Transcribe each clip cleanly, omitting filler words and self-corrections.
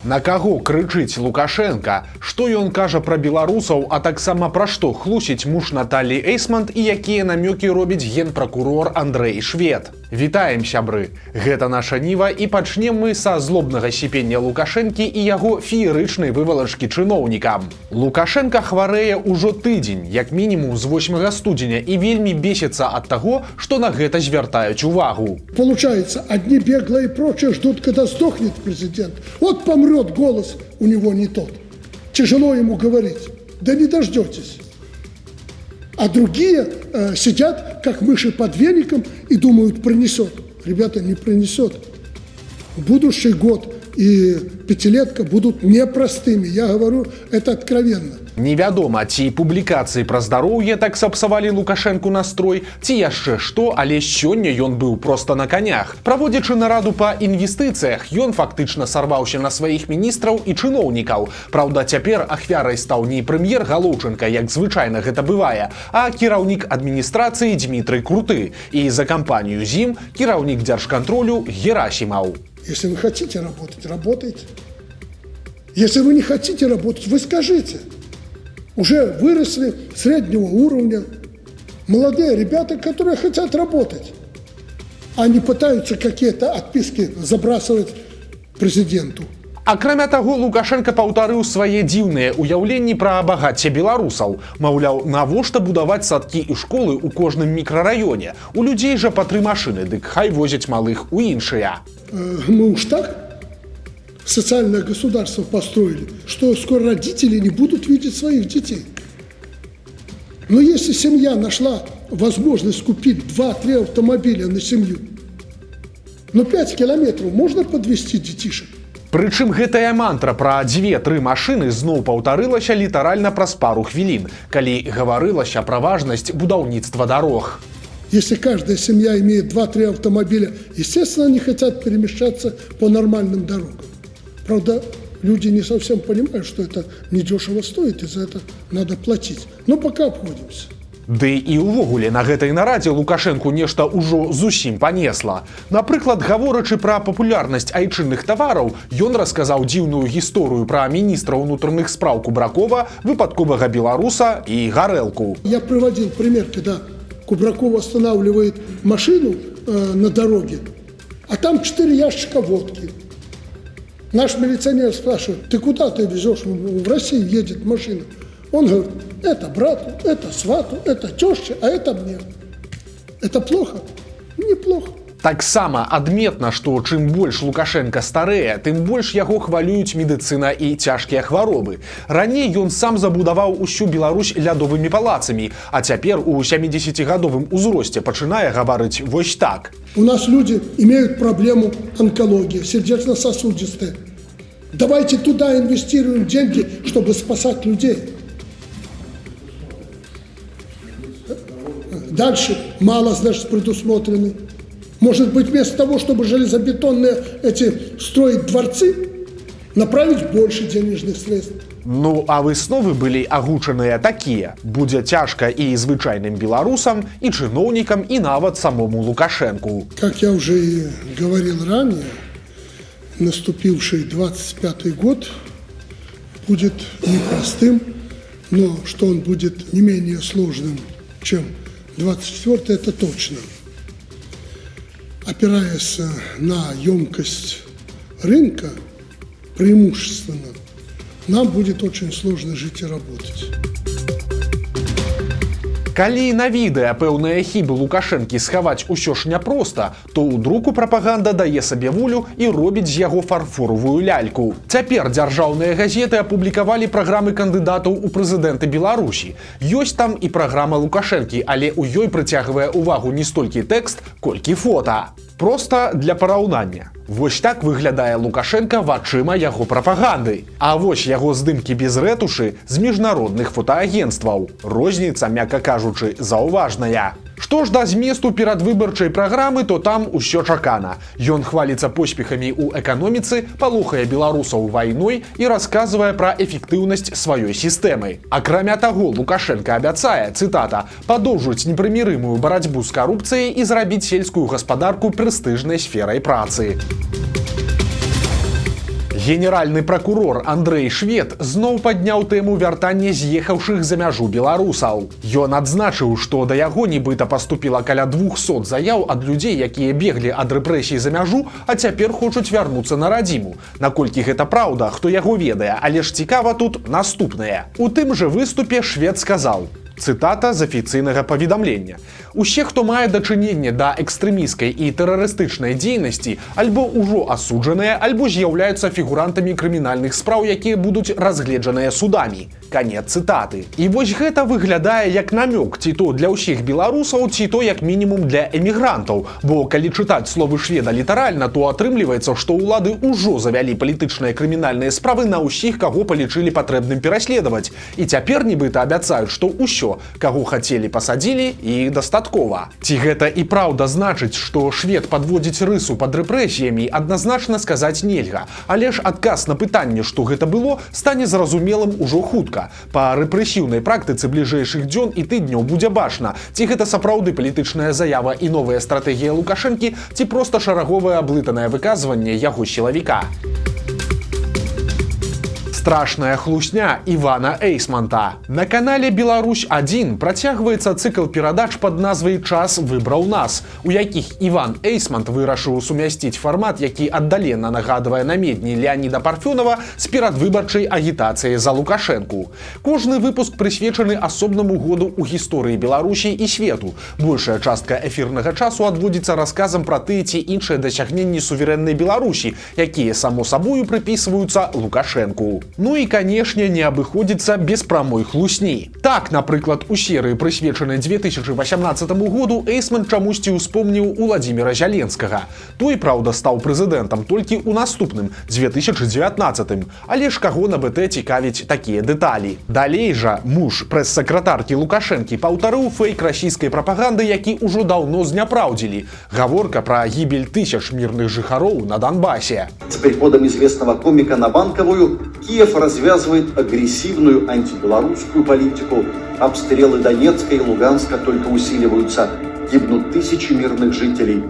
На каго крычыць Лукашенко? Што ён кажа пра беларусаў, а таксама пра што хлусіць муж Наталлі Эйсмонт і якія намёкі робіць генпракурор Андрэй Швед? Вітаем, сябры! Гэта наша ніва і пачнем мы са злобнага сіпення Лукашэнкі і яго феерычнай вывалачкі чыноўнікам. Лукашенко хварэе ўжо тыдзень, як мінімум з 8 студзеня і вельмі бесіцца ад таго, што на гэта звяртаюць увагу. Получается, одни беглые и прочие ждут, когда сдохнет президент. Вот помрет, голос у него не тот. Тяжело ему говорить. Да не дождетесь. А другие сидят, как мыши под веником, и думают, пронесет. Ребята, не пронесет. Будущий год и пятилетка будут непростыми. Я говорю это откровенно. Невядома, ці публікацыі пра здароўе так сапсавалі Лукашэнку настрой, ці яшчэ што, але сёння ён быў проста на канях. Праводзячы нараду па інвестыцыях, ён фактычна сарваўся на сваіх міністраў і чыноўнікаў. Праўда, цяпер ахвярай стаў не прэм'ер Галоўчынка, як звычайна гэта бывае, а кіраўнік адміністрацыі Дмітрый Круты. І за кампанію з ім кіраўнік дзяржкантролю Герасімаў. Если вы хотите работать, работайте. Если вы не хотите работать, вы скажите. Уже выросли среднего уровня молодые ребята, которые хотят работать. Они пытаются какие-то отписки забрасывать президенту. Акрамя таго, Лукашенко паўтарыў свае дзіўныя ўяўленні пра багацце беларусаў. Маўляў, навошта будаваць садкі і школы ў кожным мікрараёне? У людзей жа па 3 машыны, дык хай возяць малых у іншыя. Мы уж так социальное государство построили, что скоро родители не будут видеть своих детей. Но если семья нашла возможность купить 2-3 автомобиля на семью, но 5 километров можно подвезти детишек. Прычым гэтая мантра пра 2-3 машыны зноў паўтарылася літаральна праз пару хвілін, калі гаварылася пра важнасць будаўніцтва дарог. Если каждая семья имеет 2-3 автомобиля, естественно, они хотят перемещаться по нормальным дорогам. Правда, люди не совсем понимают, что это недешево стоит, и за это надо платить. Но пока обходимся. Ды і ўвогуле на гэтай нарадзе Лукашэнку нешта ўжо зусім панесла. Напрыклад, гаворачы пра папулярнасць айчынных тавараў, ён расказаў дзіўную гісторыю пра міністра ўнутраных спраў Кубракова, выпадковага беларуса і гарэлку. Я приводил пример, когда Кубраков останавливает машину на дороге, а там 4 ящика водки. Наш милиционер спрашивает, ты куда ты везешь? В России едет машина. Он говорит, это брату, это свату, это тёще, а это мне. Это плохо? Неплохо. Таксама адметна, што чым больш Лукашенко старэе, тым больш яго хвалююць медыцына і цяжкія хваробы. Раней ён сам забудаваў усю Беларусь лядовымі палацамі, а цяпер у 70-гадовым узросце пачынае гаварыць вось так. У нас люди имеют проблему онкологии, сердечно-сосудистые. Давайте туда инвестируем деньги, чтобы спасать людей. Дальше мало, значит, предусмотрены. Может быть, вместо того, чтобы железобетонные строить дворцы, направить больше денежных средств. Ну, а высновы былі агучаныя такія. Будзе цяжка і звычайным беларусам, і чыноўнікам, і нават самому Лукашэнку. Как я уже и говорил ранее, наступивший 25-й год будет непростым, но что он будет не менее сложным, чем 24-й, это точно. Опираясь на емкость рынка, преимущественно, нам будет очень сложно жить и работать. Калі на відэа пэўныя хібы Лукашэнкі схаваць усё ж няпроста, то ў друку прапаганда дае сабе волю і робіць з яго фарфоровую ляльку. Цяпер дзяржаўныя газеты апублікавалі праграмы кандыдатаў у прэзідэнты Беларусі. Ёсць там і праграма Лукашэнкі, але ў ёй прыцягвае ўвагу не столькі тэкст, колькі фота. Проста для параўнання. Вось так выглядае Лукашенко вачыма яго прапаганды. А вось яго здымкі без рэтушы з міжнародных фотоагенцтваў. Розніца, мякка кажучы, заўважная. Што ж да зместу перадвыбарчай праграмы, то там усё чакана. Ён хваліцца поспехамі ў эканоміцы, палохае беларусаў вайной і расказвае пра эфектыўнасць сваёй сістэмы. Акрамя таго, Лукашенко абяцае, цытата, падоўжыць непрымірымую барацьбу з карупцыяй і зрабіць сельскую гаспадарку прэстыжнай сферай працы. Генеральны пракурор Андрэй Швед зноў падняў тэму вяртання з'ехаўшых за мяжу беларусаў. Ён адзначыў, што да яго нібыта паступіла каля 200 заяў ад людзей, якія беглі ад рэпрэсій за мяжу, а цяпер хочуць вярнуцца на радзіму. Наколькі гэта праўда, хто яго ведае, але ж цікава тут наступнае. У тым жа выступе Швед сказаў, цытата з афіцыйнага паведамлення. «Усе, хто мае дачыненне да экстрэмісцкай і тэрарыстычнай дзейнасці, альбо ўжо асуджаныя, альбо з'яўляюцца фігурантамі крымінальных спраў, якія будуць разгледжаныя судамі». Канец цытаты. І вось гэта выглядае як намёк ці то для ўсіх беларусаў, ці то як мінімум для эмігрантаў. Бо калі чытаць словы Шведа літаральна, то атрымліваецца, што ўлады ўжо завялі палітычныя крымінальныя справы на ўсіх, каго палічылі патрэбным пераследаваць. І цяпер нібыта абяцаюць, што ўсё, каго хацелі, пасадзілі і дастаткова. Ці гэта і праўда значыць, што Швед падводзіць рысу пад рэпрэсіямі, адназначна сказаць нельга. Але ж адказ на пытанне, што гэта было, стане зразумелым ужо хутка. Па рэпрэсіўнай практыцы бліжэйшых дзён і тыдняў будзе бачна, ці гэта сапраўды палітычная заява і новая стратэгія Лукашэнкі, ці проста шараговае аблытанае выказванне яго сілавіка. Страшная хлусня Івана Эйсманта. На канале «Беларусь-1» працягваецца цыкл перадач пад назвай «Час выбраў нас», у якіх Іван Эйсмант вырашыў сумясціць фармат, які аддалена нагадвае намедні Леаніда Парфёнова з перадвыбарчай агітацыяй за Лукашэнку. Кожны выпуск прысвечаны асобнаму году ў гісторыі Беларусі і свету. Большая частка эфірнага часу адводзіцца расказам пра тыя ці іншыя дасягненні суверэннай Беларусі, якія, само сабою, прыпісваюцца Лукашэнку. Ну і, канешне, не абыходзіцца без прамой хлусні. Так, напрыклад, у серыі, прысвечанай 2018 году, Эйсман чамусьці ўспомніў Уладзіміра Зяленскага. Той, праўда, стаў прэзідэнтам толькі ў наступным, 2019. Але ж каго на БТ цікавіць такія дэталі. Далей жа муж прэс-сакратаркі Лукашэнкі паўтарыў фэйк расійскай прапаганды, які ўжо даўно зняпраўдзілі. Гаворка пра гібель тысяч мірных жыхароў на Донбассе. С приходом известного комика на Банковую Киев развязывает агрессивную антибелорусскую политику. Обстрелы Донецка и Луганска только усиливаются. Гибнут тысячи мирных жителей.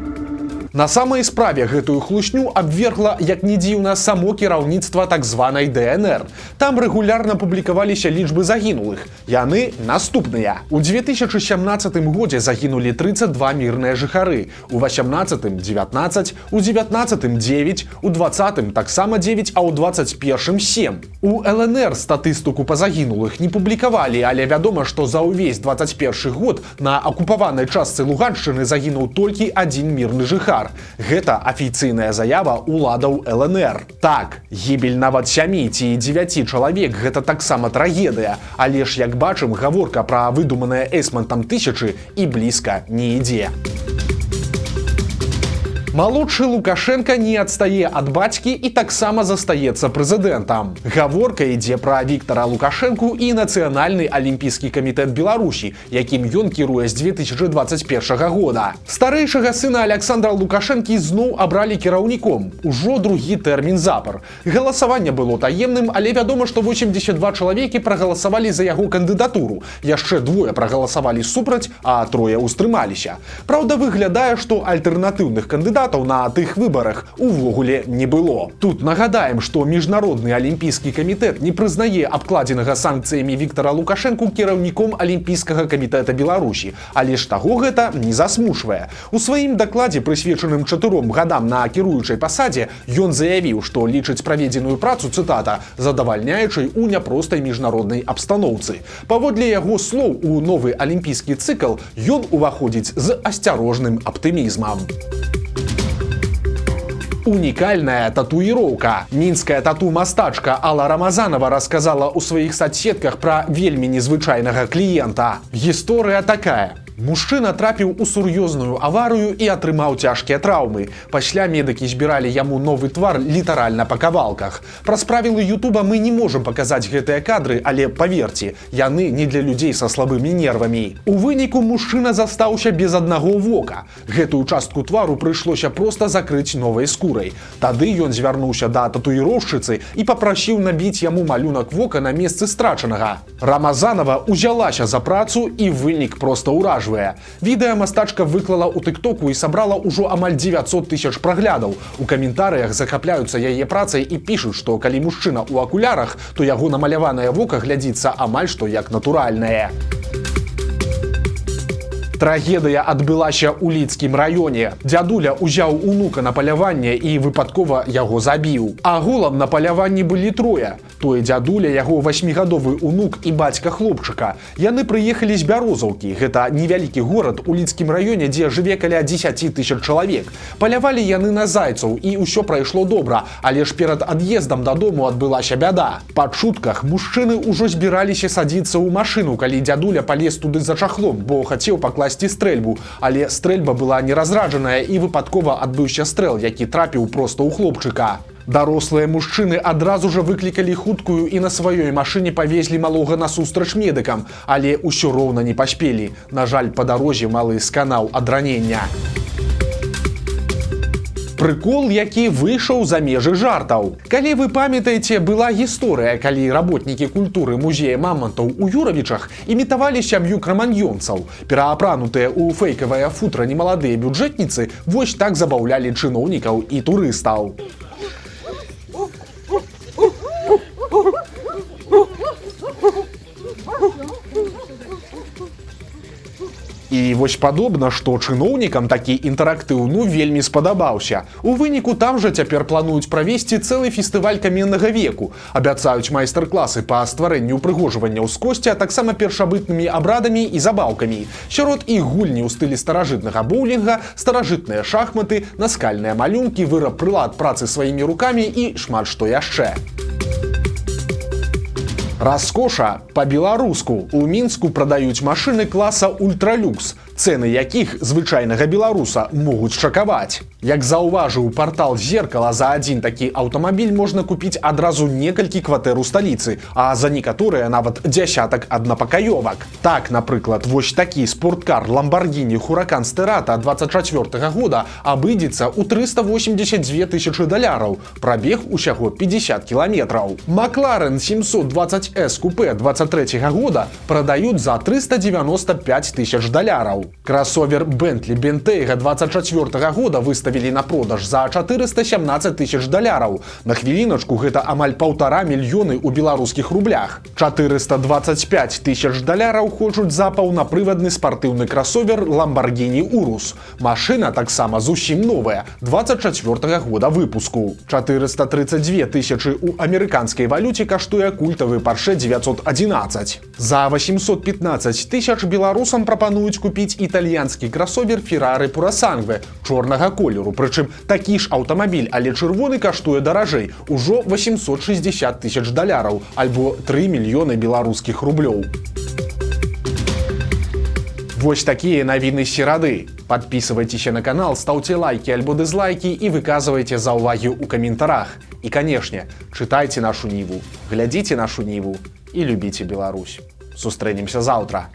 На самай справе гэтую хлусню абвергла, як не дзіўна, само кіраўніцтва так званай ДНР. Там рэгулярна публікаваліся лічбы загінулых. Яны наступныя. У 2017 годзе загінулі 32 мірныя жыхары, у 18-м 19, у 19-м 9, у 20-м таксама 9, а ў 21-м 7. У ЛНР статыстыку па загінулых не публікавалі, але вядома, што за ўвесь 21 год на акупаванай частцы Луганшчыны загінуў толькі адзін мірны жыхар. Гэта афіцыйная заява ўладаў ЛНР. Так, гібель нават 7 ці 9 чалавек – гэта таксама трагедыя, але ж, як бачым, гаворка пра выдуманыя Эйсмантам тысячы і блізка не ідзе. Малодшы Лукашенка не адстае ад бацькі і таксама застаецца прэзідэнтам. Гаворка ідзе пра Віктара Лукашэнку і Нацыянальны алімпійскі камітэт Беларусі, якім ён кіруе з 2021 года. Старэйшага сына Александра Лукашэнкі зноў абралі кіраўніком. Ужо другі тэрмін запар. Галасаванне было таемным, але вядома, што 82 чалавекі прагаласавалі за яго кандыдатуру. Яшчэ двое прагаласавалі супраць, а трое ўстрымаліся. Праўда, выглядае, што альтэрнатыўных кандыдатаў на тых выбарах увогуле не было. Тут нагадаем, што Міжнародны алімпійскі камітэт не прызнае абкладзенага санкцыямі Віктара Лукашэнку кіраўніком Алімпійскага камітэта Беларусі, але ж таго гэта не засмушвае. У сваім дакладзе, прысвечаным 4 гадам на кіруючай пасадзе, ён заявіў, што лічыць праведзеную працу, цытата, задавальняючай у няпростай міжнароднай абстаноўцы. Паводле яго слоў, у новы алімпійскі цыкл ён уваходзіць з асцярожным аптымізмам. Унікальная татуіроўка. Мінская тату-мастачка Алла Рамазанова рассказала ў сваіх соцсетках пра вельмі незвычайнага кліента. Гісторыя такая. Мужчына трапіў у сур'ёзную аварыю і атрымаў цяжкія траўмы. Пасля медыкі збіралі яму новы твар літаральна па кавалках. Праз правілы Ютуба мы не можам паказаць гэтыя кадры, але паверце, яны не для людзей са слабымі нервамі. У выніку мужчына застаўся без аднаго вока. Гэтую частку твару прыйшлося проста закрыць новай скурай. Тады ён звярнуўся да татуіроўшчыцы і папрасіў набіць яму малюнак вока на месцы страчанага. Рамазанова ўзялася за працу, і вынік проста ўражвае. заўважвае. Відэа мастачка выклала ў тыктоку і сабрала ўжо амаль 900 тысяч праглядаў. У каментарыях захапляюцца яе працай і пішуць, што калі мужчына ў акулярах, то яго намаляванае вока глядзіцца амаль што як натуральнае. Трагедыя адбылася ў Лідскім раёне. Дзядуля ўзяў унука на паляванне і выпадкова яго забіў. Агулам на паляванні былі трое. Той дзядуля, яго 8гадовы унук і бацька хлопчыка. Яны прыехалі з Бярозаўкі. Гэта невялікі горад у Лідскім раёне, дзе жыве каля 10 тысяч чалавек. Палявалі яны на зайцаў і ўсё прайшло добра, але ж перад ад'ездам дадому адбылася бяда. Па чутках мужчыны ўжо збіраліся садзіцца ў машыну, калі дзядуля палез туды за чахлом, бо хацеў пакласці стрэльбу, але стрэльба была не разраджаная і выпадкова адбыўся стрэл, які трапіў проста ў хлопчыка. Дарослыя мужчыны адразу жа выклікалі хуткую і на сваёй машыне павезлі малога насустрач медыкам, але ўсё роўна не паспелі. На жаль, па дарозе малы сканаў ад ранення. Прыкол, які выйшаў за межы жартаў. Калі вы памятаеце, была гісторыя, калі работнікі культуры музея мамантаў у Юравічах імітавалі сям'ю краманьёнцаў. Пераапранутыя ў фэйкавае футра немаладыя бюджэтніцы вось так забаўлялі чыноўнікаў і турыстаў. І вось падобна, што чыноўнікам такі інтэрактыў вельмі спадабаўся. У выніку там жа цяпер плануюць правесці цэлы фестываль каменнага веку. Абяцаюць майстар-класы па стварэнню упрыгожванняў з косці, а таксама першабытнымі абрадамі і забаўкамі. Сярод іх гульні ў стылі старажытнага боулінга, старажытныя шахматы, наскальныя малюнкі, выраб прылад працы сваімі рукамі і шмат што яшчэ. Раскоша па-беларуску. У Мінску прадаюць машыны класа ультралюкс, цэны якіх звычайнага беларуса могуць шакаваць. Як заўважыў партал «Зеркала», за адзін такі аўтамабіль можна купіць адразу некалькі кватэр у сталіцы, а за некаторыя нават дзясятак аднапакаёвак. Так, напрыклад, вось такі спорткар Lamborghini Huracan Sterata 24 года абыдзецца ў $382 тысячы. Прабег усяго 50 кіламетраў. McLaren 720S купе 23 года прадаюць за $395 тысяч. Красовер Bentley Bentayga 24 года выставілі на продаж за $417 тысяч. На хвіліначку гэта амаль 1,5 мільёны ў беларускіх рублях. $425 тысяч хочуць за паўнапрывадны спартыўны красовер Lamborghini Urus. Машына таксама зусім новая, 24 года выпуску. 432 тысячы ў амерыканскай валюце каштуе культавы Porsche 911. За 815 тысяч беларусам прапануюць купіць італьянскі красовер Ferrari Purosangue чорнага колеру, прычым такі ж аўтамабіль, але чырвоны каштуе даражэй, ужо $860 тысяч, альбо 3 мільёны беларускіх рублёў. Вось такія навіны з серады. Подписывайтеся на канал, ставьте лайки альбо дизлайки и выказывайте заўвагі ў каментарах. И, конечно, читайте нашу Ниву, глядите нашу Ниву и любите Беларусь. Сустрэнемся заўтра.